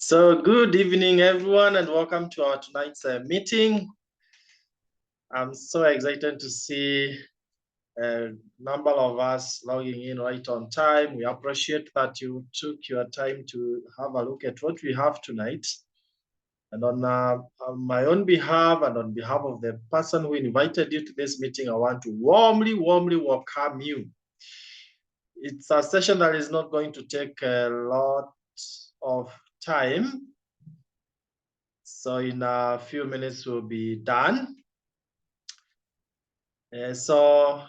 So good evening, everyone, and welcome to our tonight's meeting. I'm so excited to see a number of us logging in right on time. We appreciate that you took your time to have a look at what we have tonight. And on my own behalf and on behalf of the person who invited you to this meeting, I want to warmly welcome you. It's a session that is not going to take a lot of time. So in a few minutes, we'll be done. So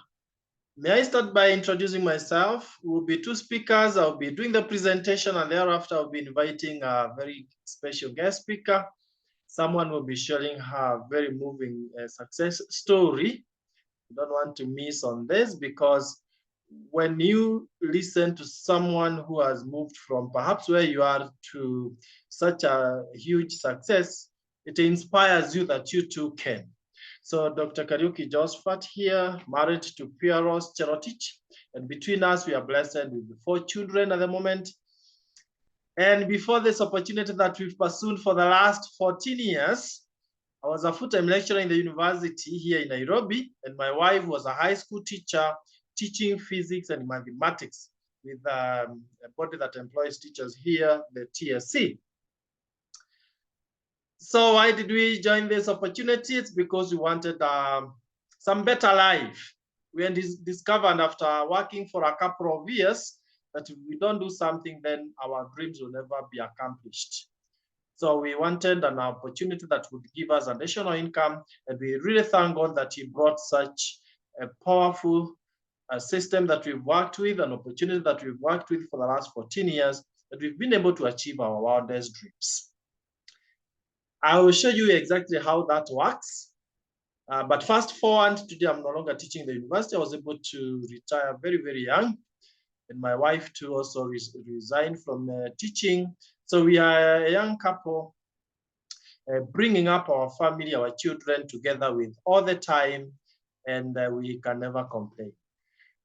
may I start by introducing myself? We'll be two speakers. I'll be doing the presentation, and thereafter I'll be inviting a very special guest speaker. Someone will be sharing her very moving success story. You don't want to miss on this, because when you listen to someone who has moved from perhaps where you are to such a huge success, it inspires you that you too can. So Dr. Kariuki Josphat here, married to Piaros Cherotich, and between us, we are blessed with 4 children at the moment. And before this opportunity that we've pursued for the last 14 years, I was a full-time lecturer in the university here in Nairobi, and my wife was a high school teacher teaching physics and mathematics with a body that employs teachers here, the TSC. So why did we join this opportunity? It's because we wanted some better life. We discovered after working for a couple of years that if we don't do something, then our dreams will never be accomplished. So we wanted an opportunity that would give us additional income, and we really thank God that He brought such a powerful system that we've worked with, an opportunity that we've worked with for the last 14 years, that we've been able to achieve our wildest dreams. I will show you exactly how that works. But fast forward, today I'm no longer teaching the university. I was able to retire very young. And my wife too also resigned from teaching. So we are a young couple bringing up our family, our children together with all the time, and we can never complain.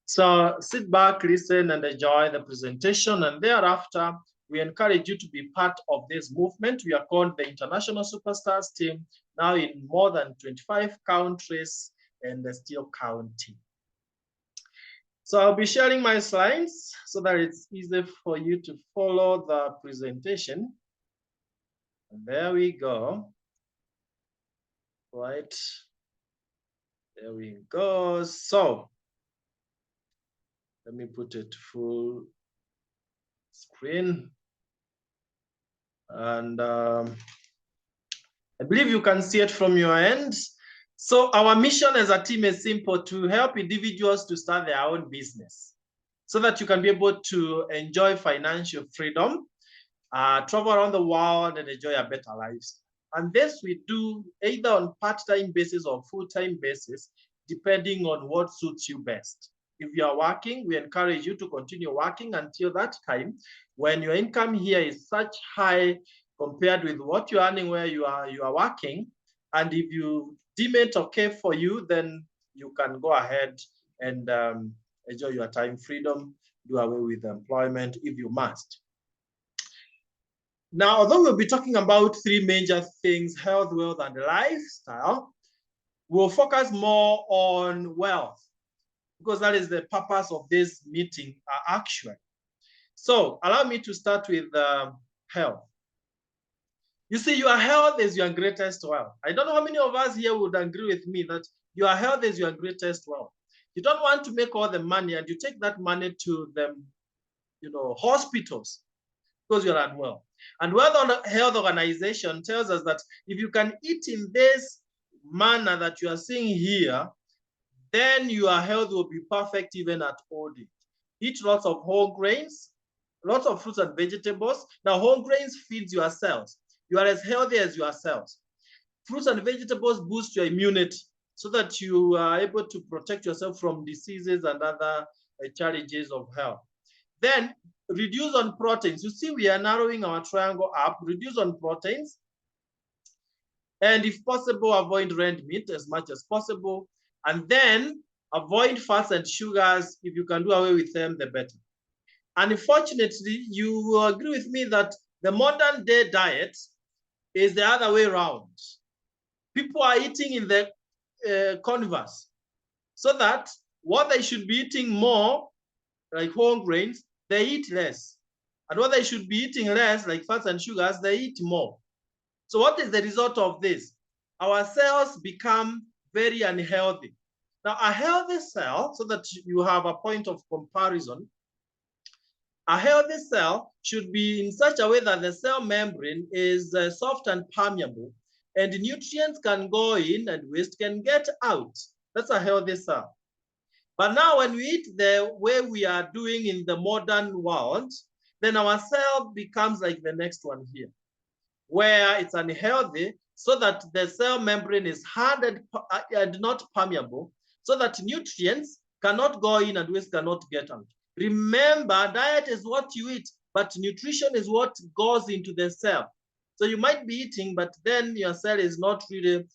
So sit back, listen, and enjoy the presentation. And thereafter, we encourage you to be part of this movement. We are called the International Superstars team, now in more than 25 countries and still counting. So I'll be sharing my slides so that it's easy for you to follow the presentation. And there we go. Right. There we go. So let me put it full screen. And I believe you can see it from your end. So our mission as a team is simple: to help individuals to start their own business so that you can be able to enjoy financial freedom, travel around the world, and enjoy a better life. And this we do either on part-time basis or full-time basis, depending on what suits you best. If you are working, we encourage you to continue working until that time when your income here is such high compared with what you're earning where you are working. And if you deem it okay for you, then you can go ahead and enjoy your time freedom, do away with employment if you must. Now, although we'll be talking about 3 major things: health, wealth, and lifestyle, we'll focus more on wealth, because that is the purpose of this meeting actually. So allow me to start with health. You see, your health is your greatest wealth. I don't know how many of us here would agree with me that your health is your greatest wealth. You don't want to make all the money and you take that money to the hospitals because you're unwell. And World Health Organization tells us that if you can eat in this manner that you are seeing here, then your health will be perfect even at old age. Eat lots of whole grains, lots of fruits and vegetables. Now, whole grains feeds your cells. You are as healthy as your cells. Fruits and vegetables boost your immunity so that you are able to protect yourself from diseases and other challenges of health. Then reduce on proteins. You see, we are narrowing our triangle up. Reduce on proteins. And if possible, avoid red meat as much as possible. And then avoid fats and sugars. If you can do away with them, the better. And unfortunately, you will agree with me that The modern day diet is the other way around. People are eating in the converse, so that what they should be eating more, like whole grains, they eat less. And what they should be eating less, like fats and sugars, they eat more. So what is the result of this? Our cells become very unhealthy. Now, a healthy cell, so that you have a point of comparison, a healthy cell should be in such a way that the cell membrane is soft and permeable, and nutrients can go in and waste can get out. That's a healthy cell. But now when we eat the way we are doing in the modern world, then our cell becomes like the next one here, where it's unhealthy, so that the cell membrane is hard and not permeable, so that nutrients cannot go in and waste cannot get out. Remember, diet is what you eat, but nutrition is what goes into the cell. So you might be eating, but then your cell is not really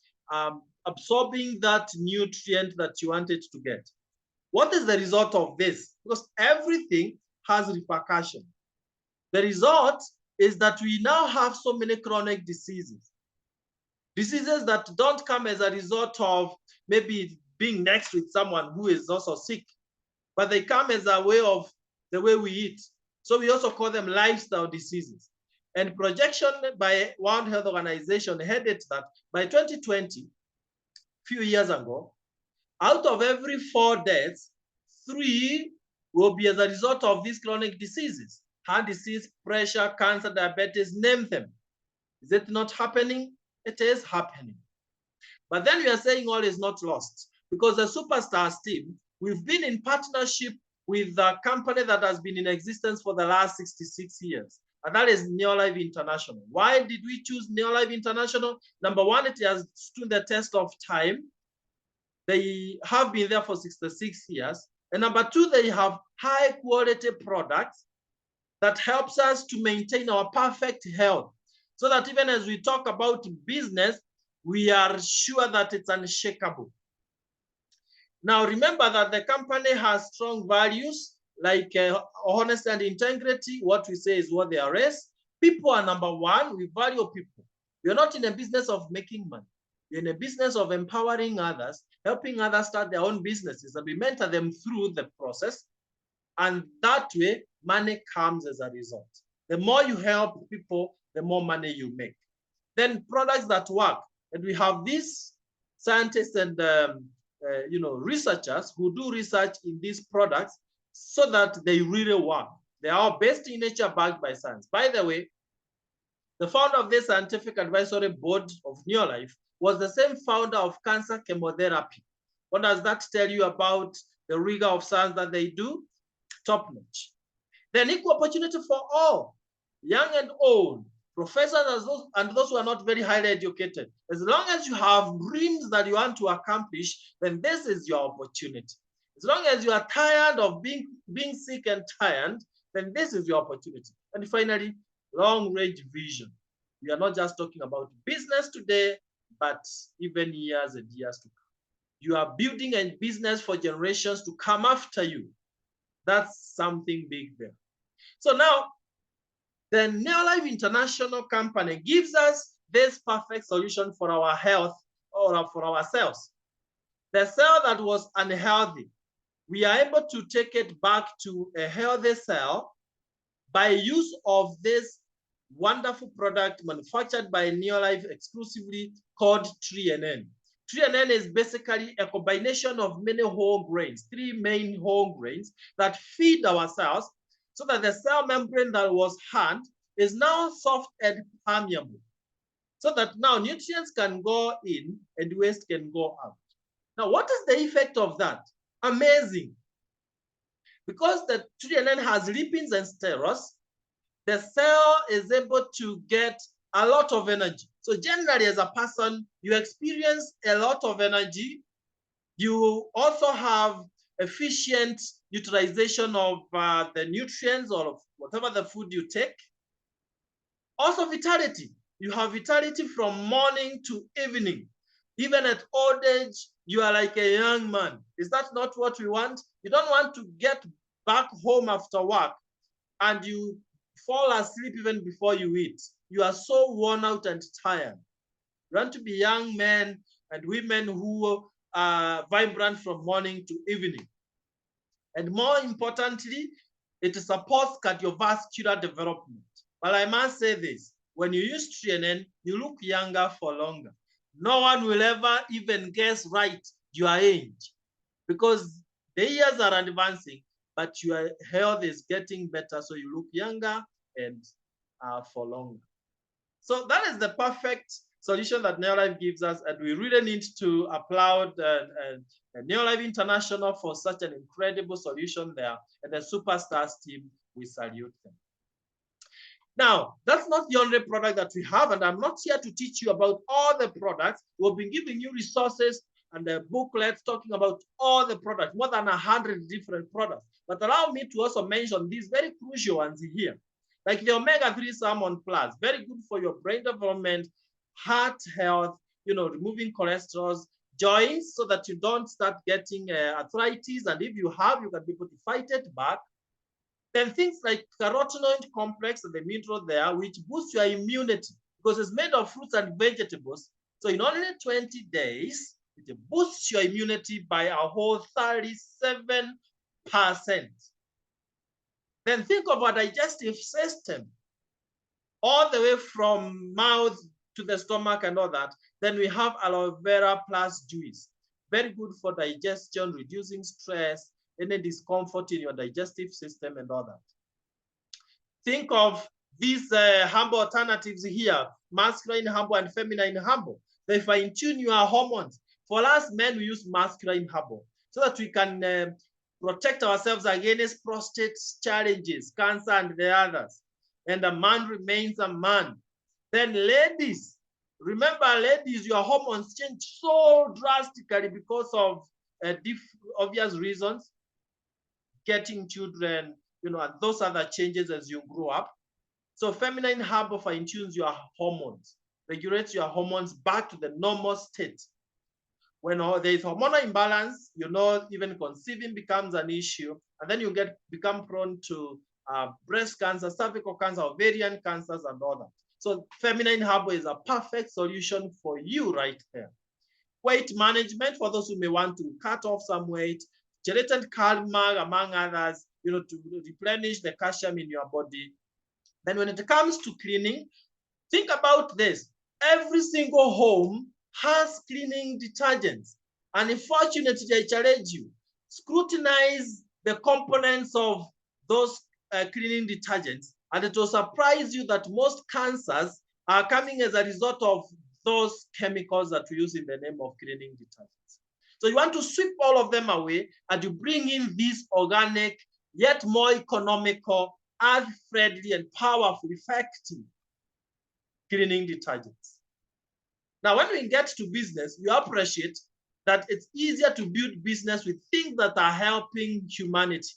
absorbing that nutrient that you want it to get. What is the result of this? Because everything has repercussion. The result is that we now have so many chronic diseases. Diseases that don't come as a result of maybe being next with someone who is also sick, but they come as a way of the way we eat. So we also call them lifestyle diseases. And projection by World Health Organization headed that by 2020, a few years ago, out of every 4 deaths, 3 will be as a result of these chronic diseases. Heart disease, pressure, cancer, diabetes, name them. Is it not happening? It is happening. But then we are saying all is not lost, because the Superstars team, we've been in partnership with a company that has been in existence for the last 66 years, and that is Neolife International. Why did we choose Neolife International? Number one, it has stood the test of time. They have been there for 66 years. And number two, they have high quality products that helps us to maintain our perfect health, so that even as we talk about business, we are sure that it's unshakable. Now, remember that the company has strong values like honesty and integrity. What we say is what they are is. People are number one. We value people. We're not in a business of making money. We're in a business of empowering others, helping others start their own businesses, and we mentor them through the process. And that way, money comes as a result. The more you help people, the more money you make. Then products that work. And we have these scientists and researchers who do research in these products so that they really work. They are best in nature, backed by science. By the way, the founder of this scientific advisory board of Neolife was the same founder of cancer chemotherapy. What does that tell you about the rigor of science that they do? Top notch. Then equal opportunity for all, young and old, professors and those who are not very highly educated. As long as you have dreams that you want to accomplish, then this is your opportunity. As long as you are tired of being sick and tired, then this is your opportunity. And finally, long-range vision. We are not just talking about business today, but even years and years to come. You are building a business for generations to come after you. That's something big there. So now, the Neolife International company gives us this perfect solution for our health or for ourselves. The cell that was unhealthy, we are able to take it back to a healthy cell by use of this wonderful product manufactured by Neolife exclusively called TreeNN. TreeNN is basically a combination of many whole grains, 3 main whole grains that feed our cells, so that the cell membrane that was hard is now soft and permeable, so that now nutrients can go in and waste can go out. Now, what is the effect of that? Amazing. Because the TreeNN has lipins and sterols, the cell is able to get a lot of energy. So generally, as a person, you experience a lot of energy. You also have efficient utilization of the nutrients or of whatever the food you take. Also vitality. You have vitality from morning to evening. Even at old age, you are like a young man. Is that not what we want? You don't want to get back home after work and you fall asleep even before you eat. You are so worn out and tired. You want to be young men and women who are vibrant from morning to evening. And more importantly, it supports cardiovascular development. But I must say this, when you use TNN, you look younger for longer. No one will ever even guess right your age because the years are advancing, but your health is getting better, so you look younger and for longer. So that is the perfect solution that Neolife gives us, and we really need to applaud Neolife International for such an incredible solution there, and the Superstars team, we salute them. Now, that's not the only product that we have, and I'm not here to teach you about all the products. We'll be giving you resources and the booklets talking about all the products, more than 100 different products. But allow me to also mention these very crucial ones here, like the Omega-3 Salmon Plus, very good for your brain development, heart health, removing cholesterol, joints, so that you don't start getting arthritis, and if you have, you can be able to fight it back. Then things like carotenoid complex and the mineral there, which boosts your immunity because it's made of fruits and vegetables. So in only 20 days, it boosts your immunity by a whole 37%. Then think of our digestive system, all the way from mouth to the stomach and all that. Then we have aloe vera plus juice, very good for digestion, reducing stress, any discomfort in your digestive system and all that. Think of these herbal alternatives here, masculine herbal and feminine herbal. They fine tune your hormones. For us men, we use masculine herbal so that we can protect ourselves against prostate challenges, cancer and the others. And a man remains a man. Then ladies, remember ladies, your hormones change so drastically because of obvious reasons. Getting children, and those other changes as you grow up. So feminine herbal fine-tunes your hormones, regulates your hormones back to the normal state. When there is hormonal imbalance, even conceiving becomes an issue, and then you become prone to breast cancer, cervical cancer, ovarian cancers, and all that. So feminine herbal is a perfect solution for you right there. Weight management, for those who may want to cut off some weight, gelatin calmer, among others, to replenish the calcium in your body. Then when it comes to cleaning, think about this. Every single home has cleaning detergents. And unfortunately, I challenge you, scrutinize the components of those cleaning detergents, and it will surprise you that most cancers are coming as a result of those chemicals that we use in the name of cleaning detergents. So you want to sweep all of them away, and you bring in these organic, yet more economical, earth-friendly, and powerful, effective cleaning detergents. Now, when we get to business, we appreciate that it's easier to build business with things that are helping humanity.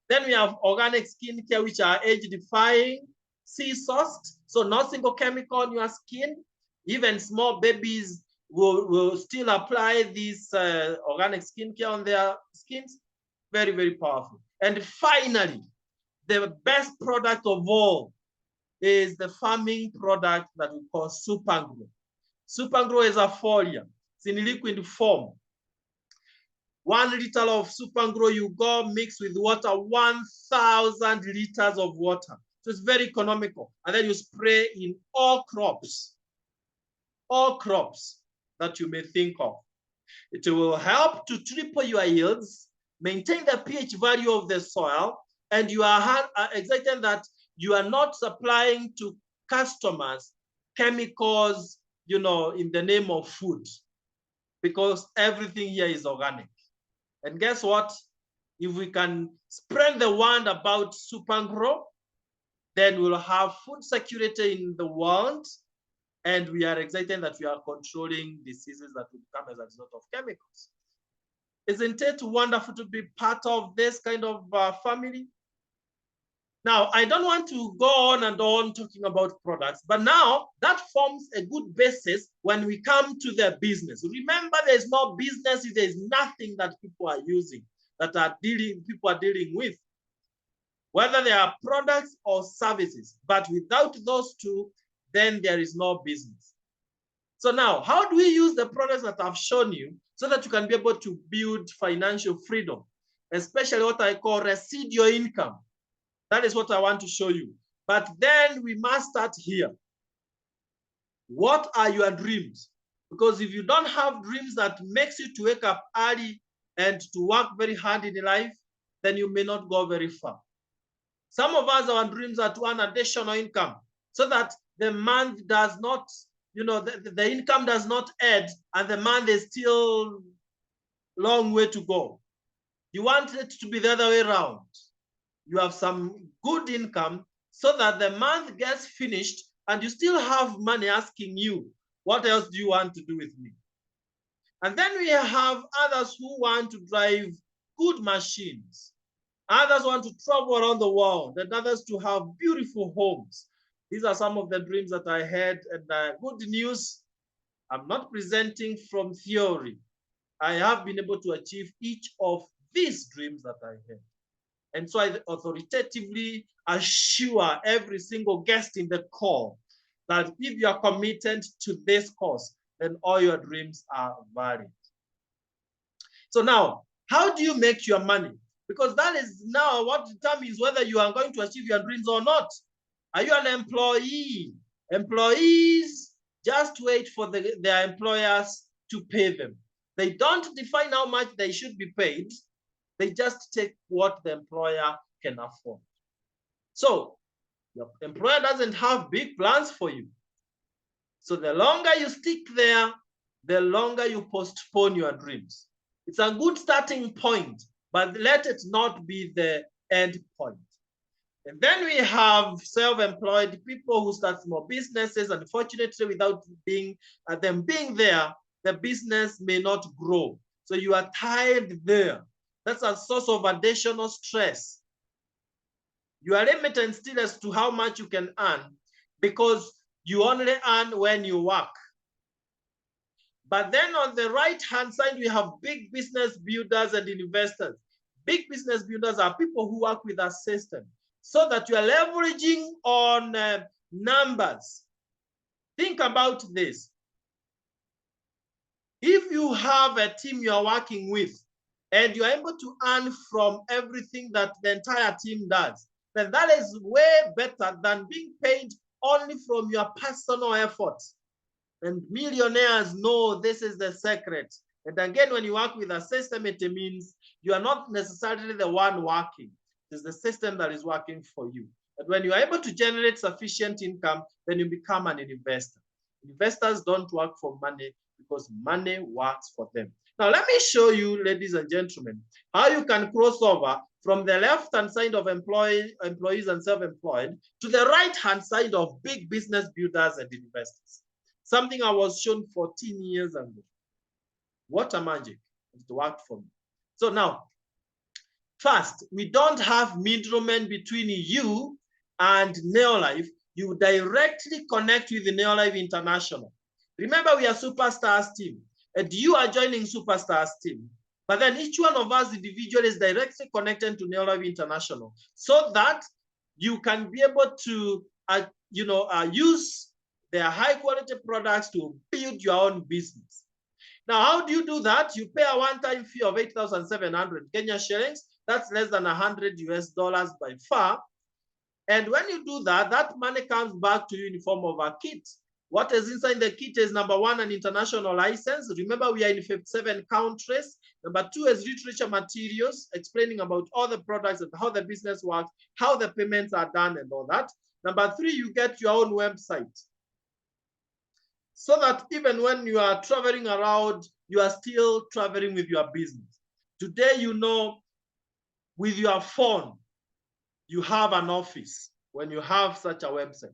Then we have organic skincare, which are age-defying, sea-sourced, so no single chemical on your skin. Even small babies will still apply this organic skincare on their skins. Very, very powerful. And finally, the best product of all is the farming product that we call Supergrow. Supergrow is a foliar. It's in liquid form. 1 liter of Supergrow, you go mix with water, 1,000 liters of water. So it's very economical. And then you spray in all crops that you may think of. It will help to triple your yields, maintain the pH value of the soil, and you are excited that you are not supplying to customers chemicals, in the name of food, because everything here is organic. And guess what? If we can spread the word about Supergrow, then we'll have food security in the world, and we are excited that we are controlling diseases that will come as a result of chemicals. Isn't it wonderful to be part of this kind of family? Now, I don't want to go on and on talking about products, but now that forms a good basis when we come to the business. Remember, there's no business if there's nothing that people are using, that people are dealing with. whether they are products or services. But without those two, then there is no business. So now, how do we use the products that I've shown you so that you can be able to build financial freedom, especially what I call residual income? That is what I want to show you. But then we must start here. What are your dreams? Because if you don't have dreams that makes you to wake up early and to work very hard in life, then you may not go very far. Some of us, our dreams are to earn additional income so that the month does not, the income does not end and the month is still long way to go. You want it to be the other way around. You have some good income so that the month gets finished and you still have money asking you, what else do you want to do with me? And then we have others who want to drive good machines. Others want to travel around the world, and others to have beautiful homes. These are some of the dreams that I had. And good news, I'm not presenting from theory. I have been able to achieve each of these dreams that I had. And so I authoritatively assure every single guest in the call that if you are committed to this course, then all your dreams are valid. So now, how do you make your money? Because that is now what determines whether you are going to achieve your dreams or not. Are you an employee? Employees just wait for their employers to pay them. They don't define how much they should be paid. They just take what the employer can afford. So your employer doesn't have big plans for you. So the longer you stick there, the longer you postpone your dreams. It's a good starting point, but let it not be the end point. And then we have self-employed people who start small businesses. Unfortunately, without them being there, the business may not grow. So you are tied there. That's a source of additional stress. You are limited still as to how much you can earn because you only earn when you work. But then on the right-hand side, we have big business builders and investors. Big business builders are people who work with a system so that you are leveraging on numbers. Think about this. If you have a team you are working with and you are able to earn from everything that the entire team does, then that is way better than being paid only from your personal efforts. And millionaires know this is the secret. And again, when you work with a system, it means you are not necessarily the one working. It is the system that is working for you. But when you are able to generate sufficient income, then you become an investor. Investors don't work for money because money works for them. Now, let me show you, ladies and gentlemen, how you can cross over from the left-hand side of employees and self-employed to the right-hand side of big business builders and investors. Something I was shown 14 years ago. What a magic. It worked for me. So now, first, we don't have middlemen between you and Neolife. You directly connect with the Neolife International. Remember, we are Superstars team, and you are joining Superstars team. But then each one of us individually is directly connected to Neolife International so that you can be able to, use their high quality products to build your own business. Now, how do you do that? You pay a one-time fee of 8,700 Kenya shillings. That's less than 100 US dollars by far. And when you do that, that money comes back to you in the form of a kit. What is inside the kit is number one, an international license. Remember, we are in 57 countries. Number two is literature materials explaining about all the products and how the business works, how the payments are done and all that. Number three, you get your own website. So that even when you are traveling around, you are still traveling with your business. Today, with your phone, you have an office when you have such a website.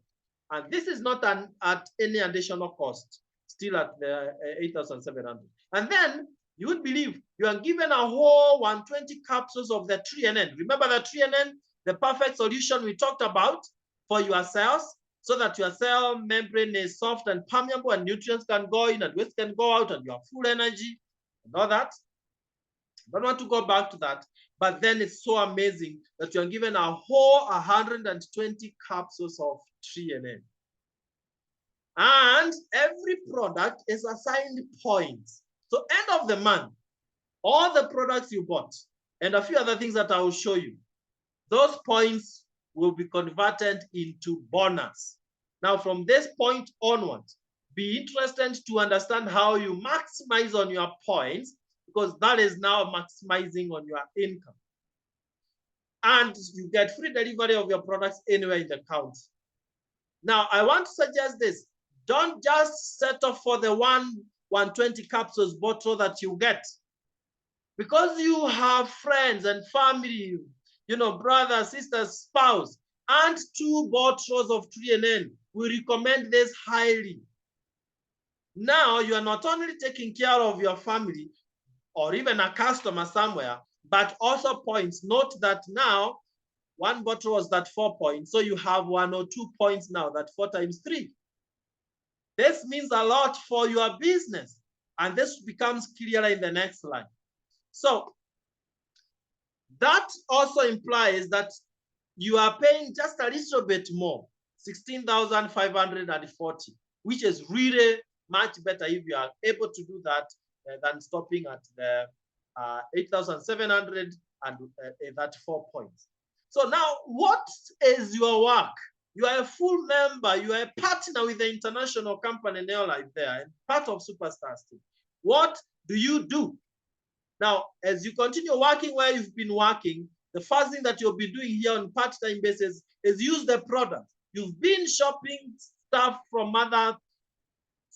And this is not at any additional cost, still at the 8,700. And then you would believe you are given a whole 120 capsules of the 3NN. Remember the 3NN, the perfect solution we talked about for your cells, so that your cell membrane is soft and permeable and nutrients can go in and waste can go out and you have full energy and all that. I don't want to go back to that. But then it's so amazing that you are given a whole 120 capsules of 3NN. And every product is assigned points. So end of the month, all the products you bought and a few other things that I will show you, those points will be converted into bonus. Now, from this point onwards, be interested to understand how you maximize on your points, because that is now maximizing on your income. And you get free delivery of your products anywhere in the country. Now, I want to suggest this. Don't just settle for the 120 capsules bottle that you get. Because you have friends and family, brothers, sisters, spouse, and 2 bottles of 3NN, we recommend this highly. Now, you are not only taking care of your family or even a customer somewhere, but also points. Note that now, 1 bottle was that 4 points, so you have 1 or 2 points now, that 4 times 3. This means a lot for your business, and this becomes clearer in the next slide. So that also implies that you are paying just a little bit more, 16,540, which is really much better if you are able to do that than stopping at the 8,700 and that 4 points. So now, what is your work? You are a full member. You are a partner with the international company Neolife there, and part of Superstars team. What do you do? Now, as you continue working where you've been working, the first thing that you'll be doing here on part-time basis is use the product. You've been shopping stuff from other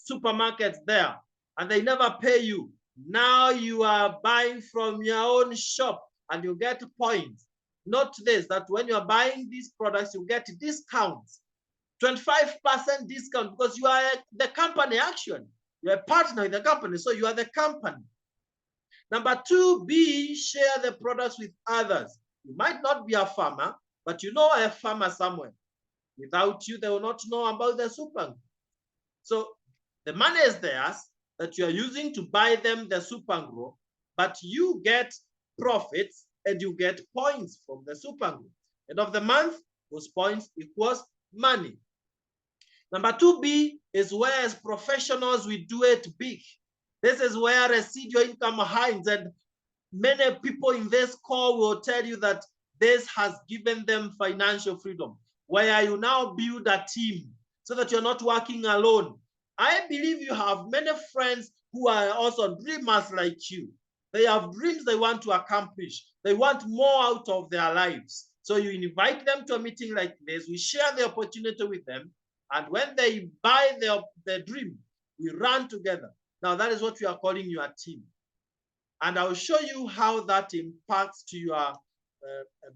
supermarkets there, and they never pay you. Now you are buying from your own shop, and you get points. Note this, that when you're buying these products, you get discounts, 25% discount, because you are the company actually. You're a partner with the company, so you are the company. Number 2B, share the products with others. You might not be a farmer, but you know a farmer somewhere. Without you, they will not know about the super. So the money is theirs that you are using to buy them the super grow, but you get profits and you get points from the super grow. End of the month, those points equals money. Number 2B is where as professionals we do it big. This is where residual income hides, and many people in this call will tell you that this has given them financial freedom, where you now build a team so that you're not working alone. I believe you have many friends who are also dreamers like you. They have dreams they want to accomplish. They want more out of their lives. So you invite them to a meeting like this. We share the opportunity with them. And when they buy their dream, we run together. Now, that is what we are calling your team. And I'll show you how that impacts to your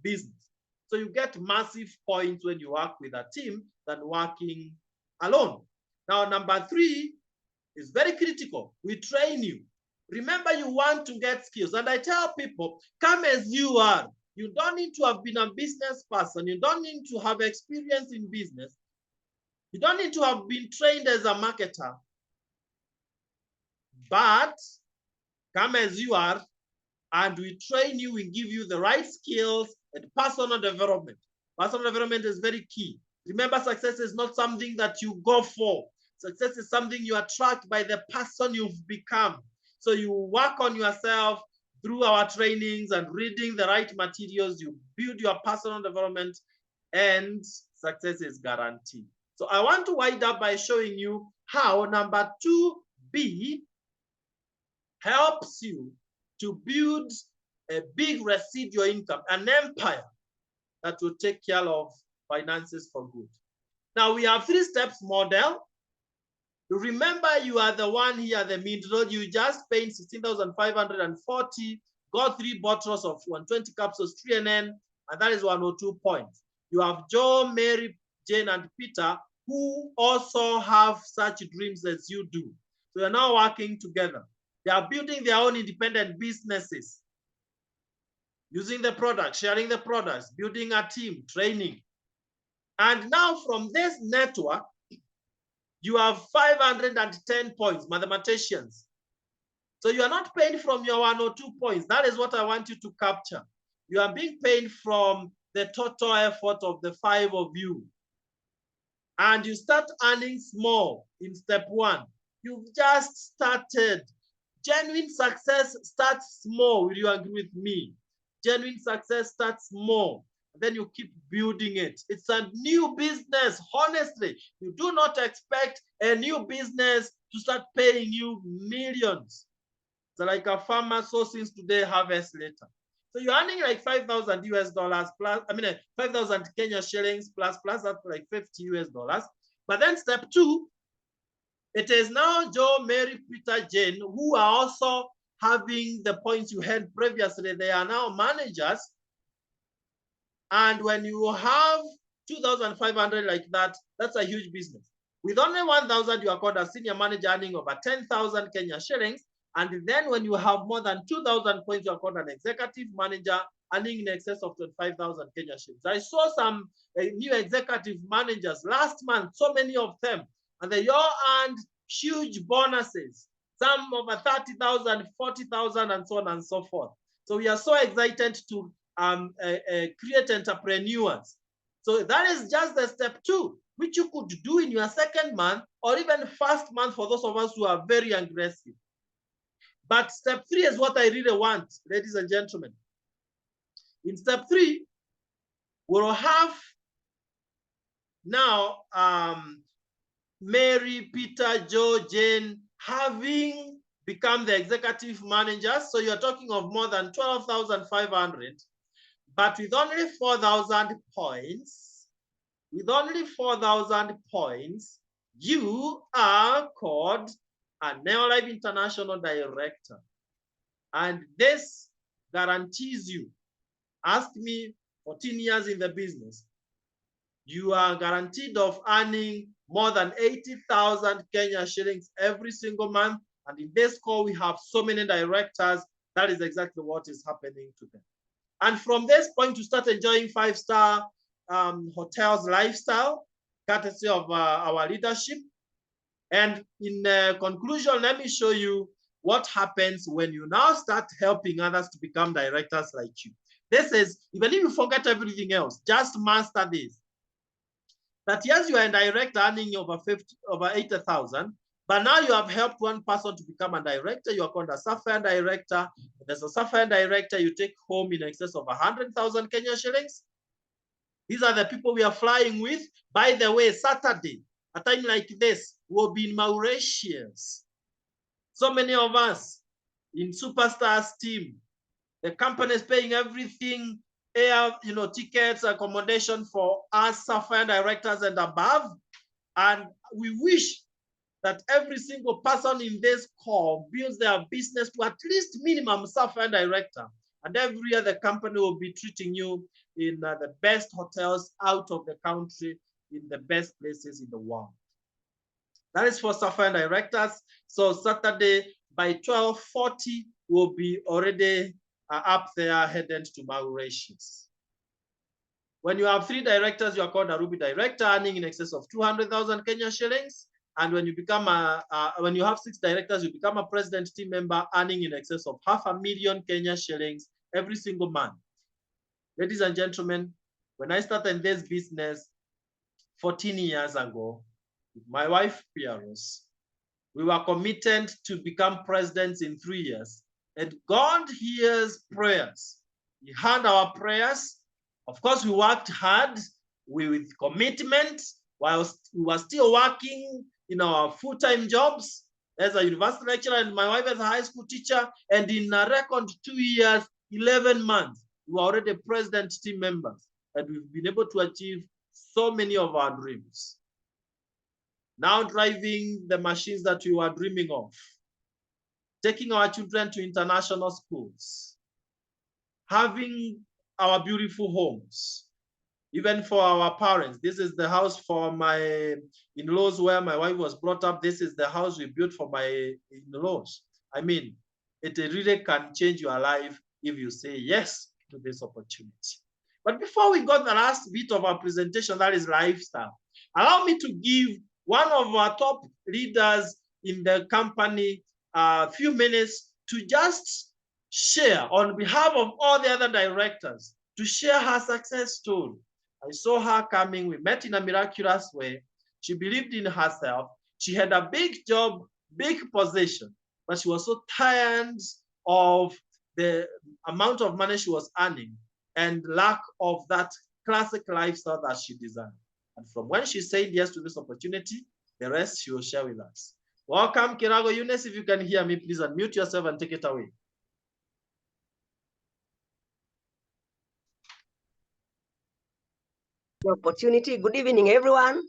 business. So you get massive points when you work with a team than working alone. Now, number 3 is very critical. We train you. Remember, you want to get skills. And I tell people, come as you are. You don't need to have been a business person. You don't need to have experience in business. You don't need to have been trained as a marketer. But come as you are, and we train you, we give you the right skills and personal development. Personal development is very key. Remember, success is not something that you go for. Success is something you attract by the person you've become. So you work on yourself through our trainings and reading the right materials. You build your personal development, and success is guaranteed. So I want to wind up by showing you how number 2B helps you to build a big residual income, an empire that will take care of finances for good. Now, we have 3 steps model. Remember, you are the one here, the middle. You just paid 16,540, got 3 bottles of 120 capsules, 3NN, and that is 102 points. You have Joe, Mary, Jane, and Peter, who also have such dreams as you do. So you're now working together. They are building their own independent businesses, using the products, sharing the products, building a team, training. And now from this network, you have 510 points, mathematicians. So you are not paying from your 102 points. That is what I want you to capture. You are being paid from the total effort of the 5 of you. And you start earning small in step 1. You've just started. Genuine success starts small. Will you agree with me? Genuine success starts small. Then you keep building it. It's a new business. Honestly, you do not expect a new business to start paying you millions. So like a farmer sources today, harvest later. So you're earning like 5,000 US dollars plus, 5,000 Kenya shillings plus that's like 50 US dollars. But then step 2, it is now Joe, Mary, Peter, Jane, who are also having the points you had previously. They are now managers. And when you have 2,500 like that, that's a huge business. With only 1,000, you are called a senior manager earning over 10,000 Kenya shillings. And then when you have more than 2,000 points, you are called an executive manager earning in excess of 25,000 Kenya shillings. I saw some new executive managers last month, so many of them, and they all earned huge bonuses, some over 30,000, 40,000, and so on and so forth. So we are so excited to create entrepreneurs. So that is just the step 2, which you could do in your second month or even first month for those of us who are very aggressive. But step 3 is what I really want, ladies and gentlemen. In step 3, we'll have now Mary, Peter, Joe, Jane having become the executive managers. So you're talking of more than 12,500. But with only 4,000 points, you are called a Neolife International Director. And this guarantees you, ask me, 14 years in the business, you are guaranteed of earning more than 80,000 Kenya shillings every single month. And in this call, we have so many directors. That is exactly what is happening to them. And from this point, you start enjoying 5-star hotels lifestyle, courtesy of our leadership. And in conclusion, let me show you what happens when you now start helping others to become directors like you. This is, even if you forget everything else, just master this. That yes, you are a director earning over 80,000, but now you have helped one person to become a director. You are called a Sapphire director. There's a Sapphire director you take home in excess of 100,000 Kenya shillings. These are the people we are flying with. By the way, Saturday, a time like this, we'll be in Mauritius. So many of us in Superstars team. The company is paying everything, air, tickets, accommodation for us Sapphire directors and above. And we wish that every single person in this call builds their business to at least minimum Sapphire director. And every other company will be treating you in the best hotels out of the country, in the best places in the world. That is for Sapphire directors. So Saturday by 12:40, we'll be already up there headed to Mauritius. When you have 3 directors, you are called a Ruby director, earning in excess of 200,000 Kenya shillings. And when you become when you have 6 directors, you become a president team member, earning in excess of 500,000 Kenya shillings every single month. Ladies and gentlemen, when I started this business 14 years ago, with my wife, Pieros, we were committed to become presidents in 3 years. And God hears prayers. He heard our prayers. Of course, we worked hard with commitment while we were still working in our full-time jobs as a university lecturer and my wife as a high school teacher. And in a record 2 years, 11 months, we were already president team members. And we've been able to achieve so many of our dreams. Now driving the machines that we were dreaming of, taking our children to international schools, having our beautiful homes, even for our parents. This is the house for my in-laws where my wife was brought up. This is the house we built for my in-laws. I mean, it really can change your life if you say yes to this opportunity. But before we got the last bit of our presentation, that is lifestyle, allow me to give one of our top leaders in the company a few minutes to just share on behalf of all the other directors to share her success story. I saw her coming. We met in a miraculous way. She believed in herself. She had a big job, big position, but she was so tired of the amount of money she was earning and lack of that classic lifestyle that she desired. And from when she said yes to this opportunity, the rest she will share with us. Welcome, Kiragu. Eunice, if you can hear me, please unmute yourself and take it away. Opportunity. Good evening, everyone,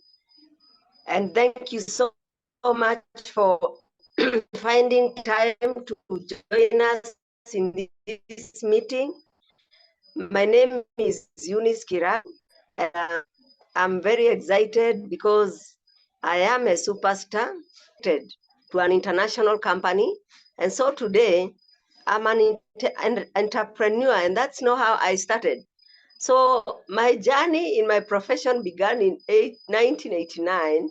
and thank you so much for finding time to join us in this meeting. My name is Eunice Kiragu, and I'm very excited because I am a superstar to an international company, and so today I'm an entrepreneur, and that's not how I started. So my journey in my profession began in 1989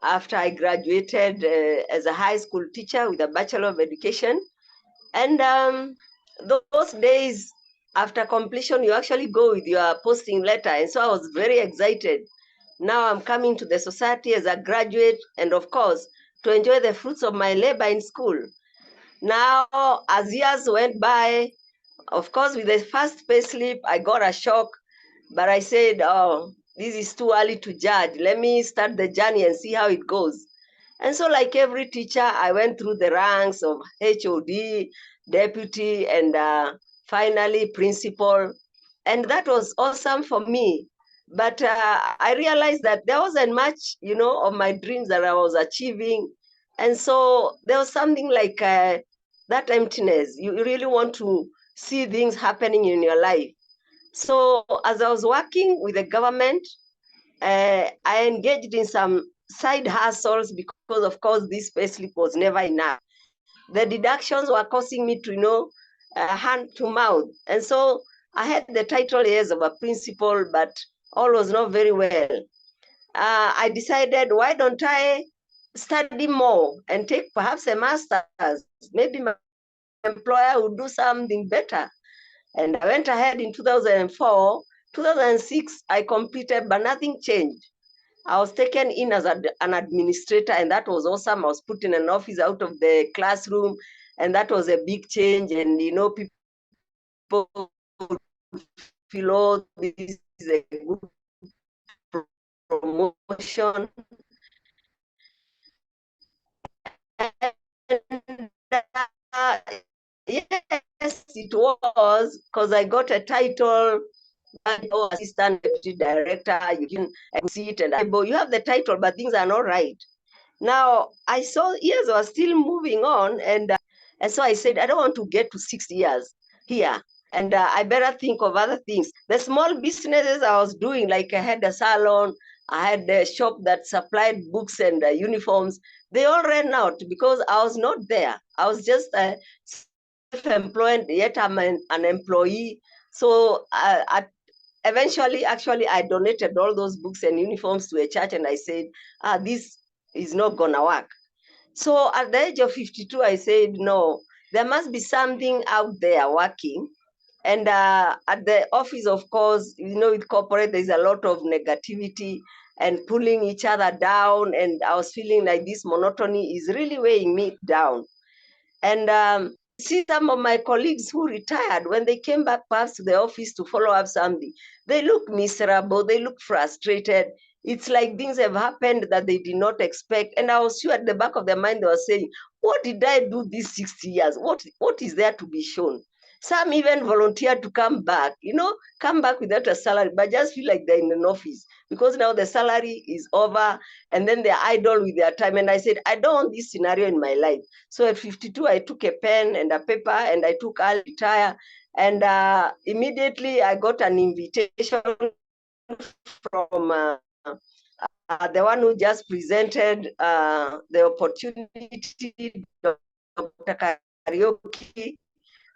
after I graduated as a high school teacher with a Bachelor of Education. And those days, after completion, you actually go with your posting letter. And so I was very excited. Now I'm coming to the society as a graduate and, of course, to enjoy the fruits of my labor in school. Now, as years went by, of course, with the first pay slip, I got a shock. But I said, oh, this is too early to judge. Let me start the journey and see how it goes. And so like every teacher, I went through the ranks of HOD, deputy, and finally principal. And that was awesome for me. But I realized that there wasn't much, of my dreams that I was achieving. And so there was something like that emptiness. You really want to see things happening in your life. So as I was working with the government, I engaged in some side hustles because, of course, this payslip was never enough. The deductions were causing me to, hand to mouth. And so I had the title, yes, of a principal, but all was not very well. I decided, why don't I study more and take perhaps a master's? Maybe my employer would do something better. And I went ahead in 2004. 2006, I completed, but nothing changed. I was taken in as an administrator, and that was awesome. I was put in an office out of the classroom, and that was a big change. And, people feel, oh, this is a good promotion. And, yes, it was, because I got a title, assistant deputy director. You can see it, and you have the title, but things are not right. Now I saw years were still moving on, and so I said, I don't want to get to 6 years here, and I better think of other things. The small businesses I was doing, like I had a salon, I had a shop that supplied books and uniforms. They all ran out because I was not there. I was just self-employed, yet I'm an employee. So eventually, actually, I donated all those books and uniforms to a church, and I said, this is not gonna work. So at the age of 52, I said, no, there must be something out there working. And at the office, of course, with corporate, there's a lot of negativity and pulling each other down. And I was feeling like this monotony is really weighing me down. And see some of my colleagues who retired, when they came back perhaps to the office to follow up something, they look miserable, they look frustrated. It's like things have happened that they did not expect. And I was sure at the back of their mind, they were saying, what did I do these 60 years? What is there to be shown? Some even volunteered to come back, come back without a salary, but just feel like they're in an office because now the salary is over and then they're idle with their time. And I said, I don't want this scenario in my life. So at 52, I took a pen and a paper and I took early retire. And immediately I got an invitation from the one who just presented the opportunity, Dr. Kariuki,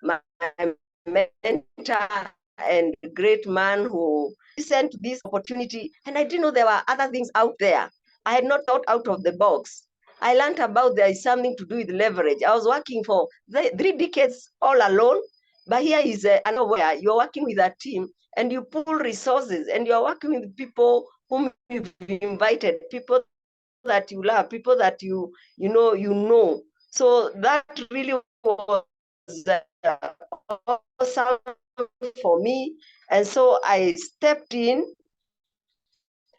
my mentor and great man who listened to this opportunity. And I didn't know there were other things out there. I had not thought out of the box. I learned about there is something to do with leverage. I was working for 3 decades all alone, but here is another where you're working with a team and you pull resources and you're working with people whom you've invited, people that you love, people that you know. So that really was awesome for me. And so I stepped in,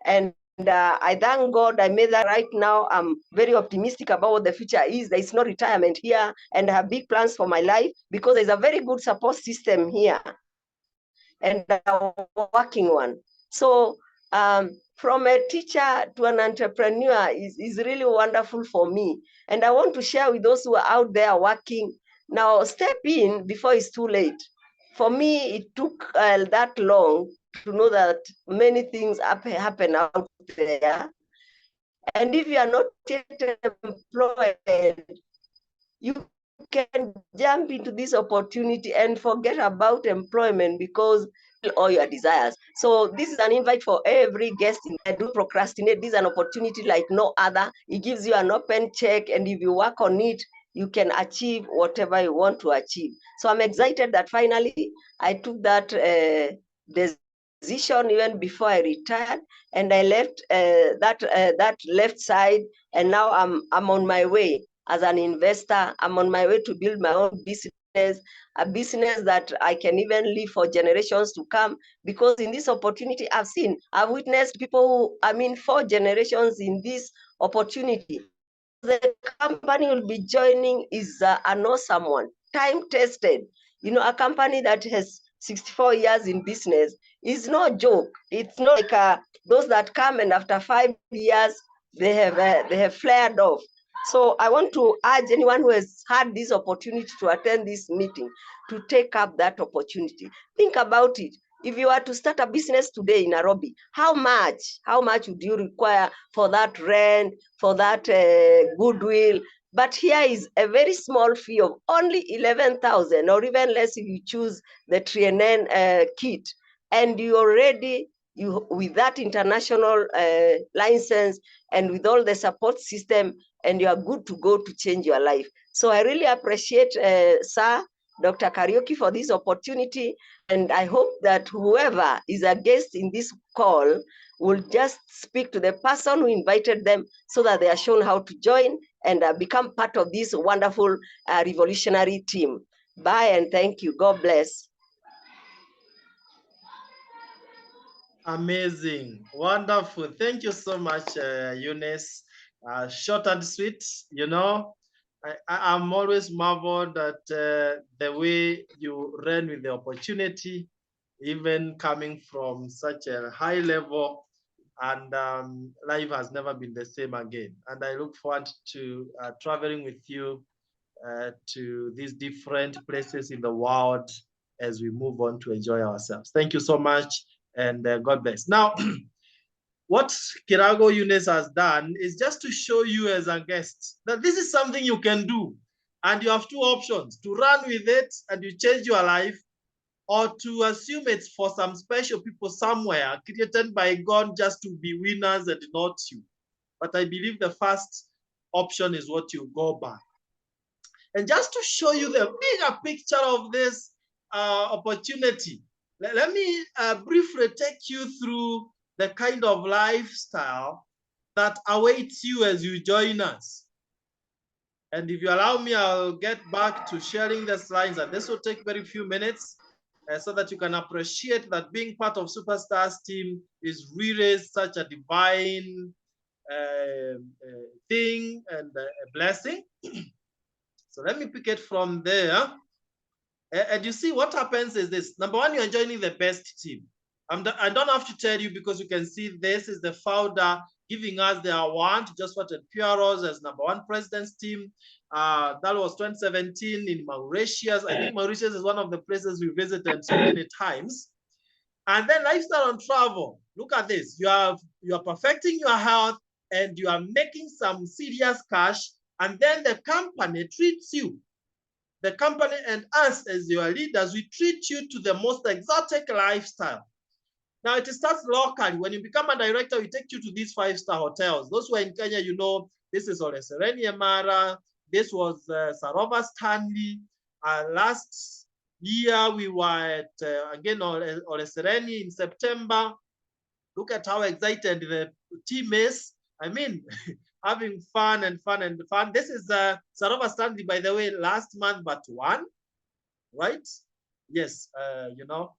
and I thank God I made that. Right now, I'm very optimistic about what the future is. There is no retirement here, and I have big plans for my life because there's a very good support system here, and a working one. So from a teacher to an entrepreneur is really wonderful for me. And I want to share with those who are out there working. Now, step in before it's too late. For me, it took that long to know that many things happen out there. And if you are not yet employed, you can jump into this opportunity and forget about employment because all your desires. So this is an invite for every guest. Do procrastinate. This is an opportunity like no other. It gives you an open check, and if you work on it, you can achieve whatever you want to achieve. So I'm excited that finally I took that decision even before I retired, and I left that left side, and now I'm on my way. As an investor, I'm on my way to build my own business, a business that I can even live for generations to come. Because in this opportunity, I've witnessed people who, 4 generations in this opportunity. The company will be joining is an awesome one, time-tested. A company that has 64 years in business is no joke. It's not like those that come and after 5 years, they have flared off. So I want to urge anyone who has had this opportunity to attend this meeting to take up that opportunity. Think about it. If you were to start a business today in Nairobi, how much would you require for that rent, for that goodwill? But here is a very small fee of only 11,000, or even less if you choose the TNN kit. And you already, with that international license and with all the support system, and you are good to go to change your life. So I really appreciate Sir Dr. Kariuki for this opportunity. And I hope that whoever is a guest in this call will just speak to the person who invited them so that they are shown how to join and become part of this wonderful revolutionary team. Bye and thank you. God bless. Amazing. Wonderful. Thank you so much, Eunice. Short and sweet, I'm always marveled at the way you ran with the opportunity, even coming from such a high level, and life has never been the same again. And I look forward to traveling with you to these different places in the world as we move on to enjoy ourselves. Thank you so much, and God bless. Now, what Kiragu Eunice has done is just to show you as a guest that this is something you can do. And you have 2 options: to run with it and you change your life, or to assume it's for some special people somewhere created by God just to be winners and not you. But I believe the first option is what you go by. And just to show you the bigger picture of this opportunity, let me briefly take you through the kind of lifestyle that awaits you as you join us. And if you allow me, I'll get back to sharing the slides, and this will take very few minutes so that you can appreciate that being part of Superstars team is really such a divine thing and a blessing. So let me pick it from there. And you see what happens is this. Number one, you're joining the best team. I don't have to tell you because you can see this is the founder giving us the award, Josphat and Kiragu as number 1 president's team. That was 2017 in Mauritius. I think Mauritius is one of the places we visited so many times. And then lifestyle and travel. Look at this. You are perfecting your health and you are making some serious cash. And then the company treats you. The company and us as your leaders, we treat you to the most exotic lifestyle. Now it starts locally. When you become a director, we take you to these 5-star hotels. Those who are in Kenya, you know, this is Ole Sereni Mara. This was Sarova Stanley. Last year, we were at, again, Ole Sereni in September. Look at how excited the team is. I mean, having fun and fun and fun. This is Sarova Stanley, by the way, last month, but one, right? Yes, you know,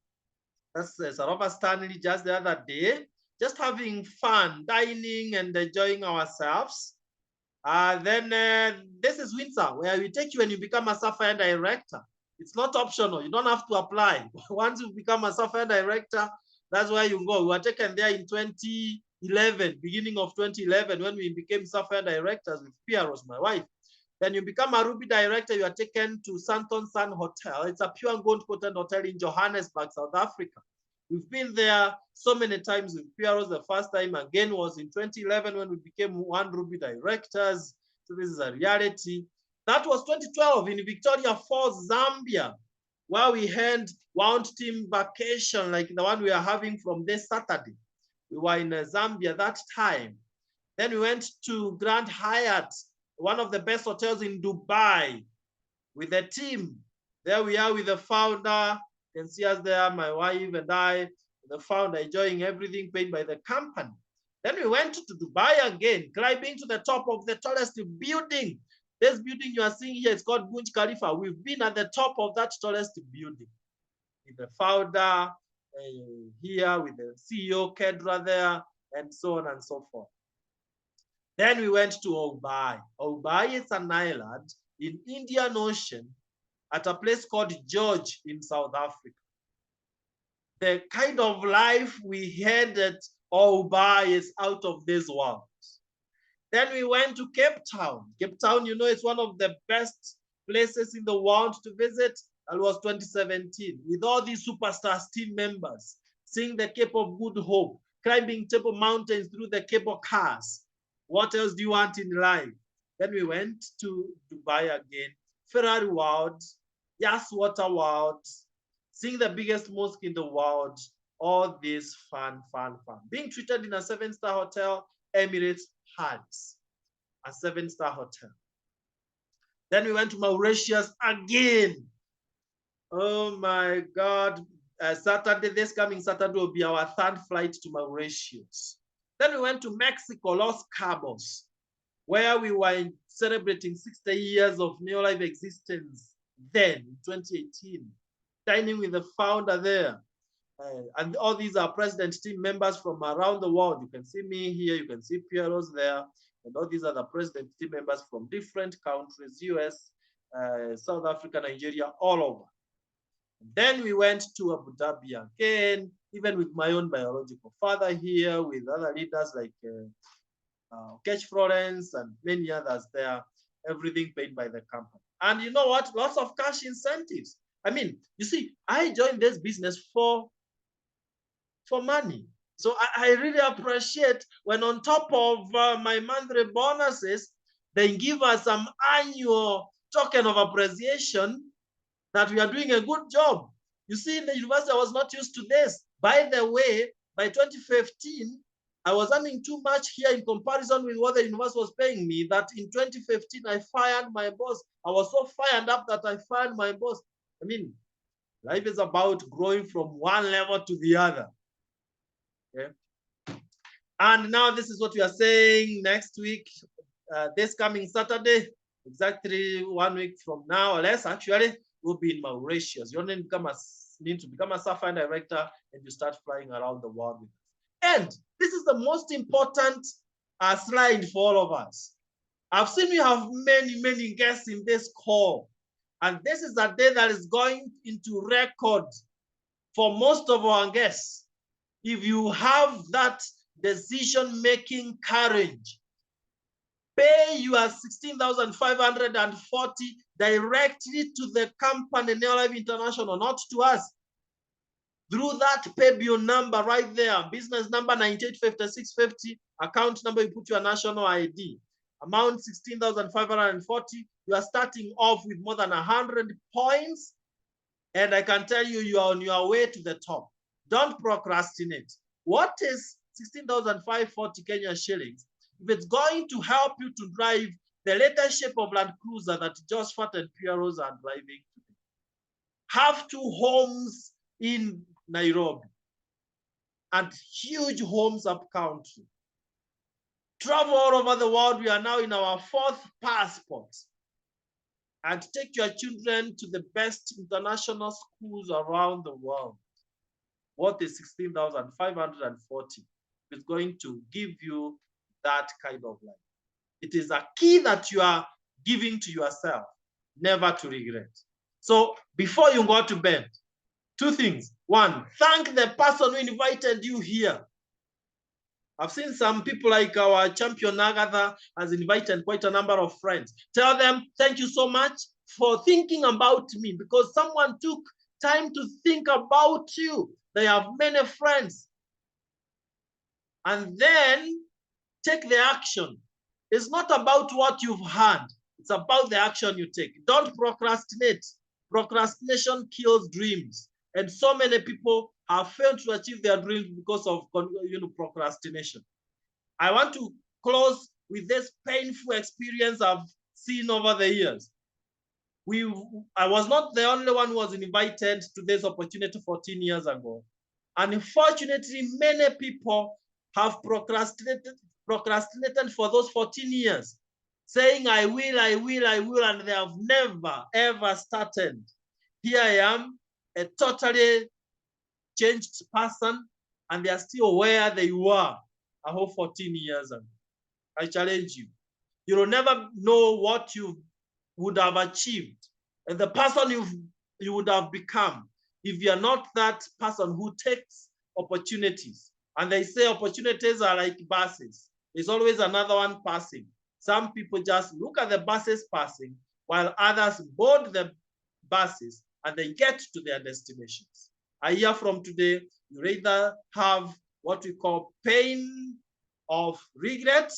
that's Sarova Stanley just the other day, just having fun, dining and enjoying ourselves. Then this is Windsor, where we take you when you become a Sapphire director. It's not optional. You don't have to apply. Once you become a Sapphire director, that's where you go. We were taken there in 2011, beginning of 2011, when we became Sapphire directors with Pia Rose, my wife. Then you become a Ruby director, you are taken to Santon Sun Hotel. It's a pure gold coated hotel in Johannesburg, South Africa. We've been there so many times with Pieros. The first time again was in 2011 when we became One Ruby directors. So this is a reality. That was 2012 in Victoria Falls, Zambia, where we had Wound Team vacation like the one we are having from this Saturday. We were in Zambia that time. Then we went to Grand Hyatt, one of the best hotels in Dubai, with the team. There we are with the founder. You can see us there, my wife and I, the founder, enjoying everything paid by the company. Then we went to Dubai again, climbing to the top of the tallest building. This building you are seeing here is called Burj Khalifa. We've been at the top of that tallest building with the founder here, with the CEO, Kedra there, and so on and so forth. Then we went to Obai. Obai is an island in Indian Ocean at a place called George in South Africa. The kind of life we had at Obai is out of this world. Then we went to Cape Town. Cape Town, you know, it's one of the best places in the world to visit. That was 2017 with all these superstars team members, seeing the Cape of Good Hope, climbing Table Mountains through the cable cars. What else do you want in life? Then we went to Dubai again, Ferrari World, Yas Water World, seeing the biggest mosque in the world. All this fun, fun, fun. Being treated in a 7-star hotel, Emirates has a 7-star hotel. Then we went to Mauritius again. Oh my God. Saturday, this coming Saturday will be our 3rd flight to Mauritius. Then we went to Mexico, Los Cabos, where we were celebrating 60 years of Neolife existence then, in 2018, dining with the founder there. And all these are president team members from around the world. You can see me here, you can see Piero's there, and all these are the president team members from different countries, US, South Africa, Nigeria, all over. Then we went to Abu Dhabi again, even with my own biological father here, with other leaders like Kesh Florence and many others there, everything paid by the company. And you know what? Lots of cash incentives. I mean, you see, I joined this business for money. So I really appreciate when on top of my monthly bonuses, they give us some annual token of appreciation that we are doing a good job. You see, in the university, I was not used to this. By the way, by 2015, I was earning too much here in comparison with what the university was paying me, that in 2015, I fired my boss. I was so fired up that I fired my boss. I mean, life is about growing from one level to the other. Okay. And now this is what we are saying next week, this coming Saturday, exactly 1 week from now or less, actually, we'll be in Mauritius. You only need to become a Sapphire director and you start flying around the world with us. And this is the most important slide for all of us. I've seen we have many, many guests in this call. And this is a day that is going into record for most of our guests. If you have that decision-making courage, pay your $16,540 directly to the company Neolife International, not to us. Through that pay bill number right there, business number 985650, account number, you put your national ID. Amount $16,540. You are starting off with more than 100 points. And I can tell you, you are on your way to the top. Don't procrastinate. What is 16,540 Kenya shillings if it's going to help you to drive the latest shape of Land Cruiser that Josphat and Pieros are driving today? Have 2 homes in Nairobi and huge homes up country. Travel all over the world. We are now in our 4th passport. And take your children to the best international schools around the world. What is 16,540 is going to give you that kind of life. It is a key that you are giving to yourself, never to regret. So before you go to bed, 2 things. 1, thank the person who invited you here. I've seen some people like our champion Agatha has invited quite a number of friends. Tell them, thank you so much for thinking about me, because someone took time to think about you. They have many friends. And then take the action. It's not about what you've heard. It's about the action you take. Don't procrastinate. Procrastination kills dreams. And so many people have failed to achieve their dreams because of procrastination. I want to close with this painful experience I've seen over the years. I was not the only one who was invited to this opportunity 14 years ago. And unfortunately, many people have procrastinated for those 14 years, saying, I will, and they have never, ever started. Here I am, a totally changed person, and they are still where they were a whole 14 years ago. I challenge you. You will never know what you would have achieved and the person you would have become if you are not that person who takes opportunities. And they say opportunities are like buses. There's always another one passing. Some people just look at the buses passing while others board the buses and they get to their destinations. A year from today, you either have what we call pain of regret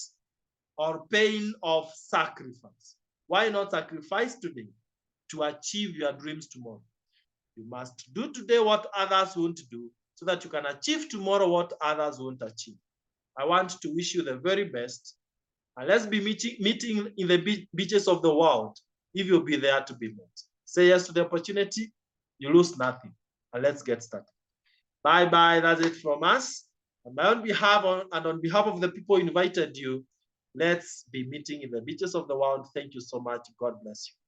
or pain of sacrifice. Why not sacrifice today to achieve your dreams tomorrow? You must do today what others won't do so that you can achieve tomorrow what others won't achieve. I want to wish you the very best. And let's be meeting in the beaches of the world if you'll be there to be met. Say yes to the opportunity, you lose nothing. And let's get started. Bye-bye. That's it from us. On my own behalf and on behalf of the people who invited you, let's be meeting in the beaches of the world. Thank you so much. God bless you.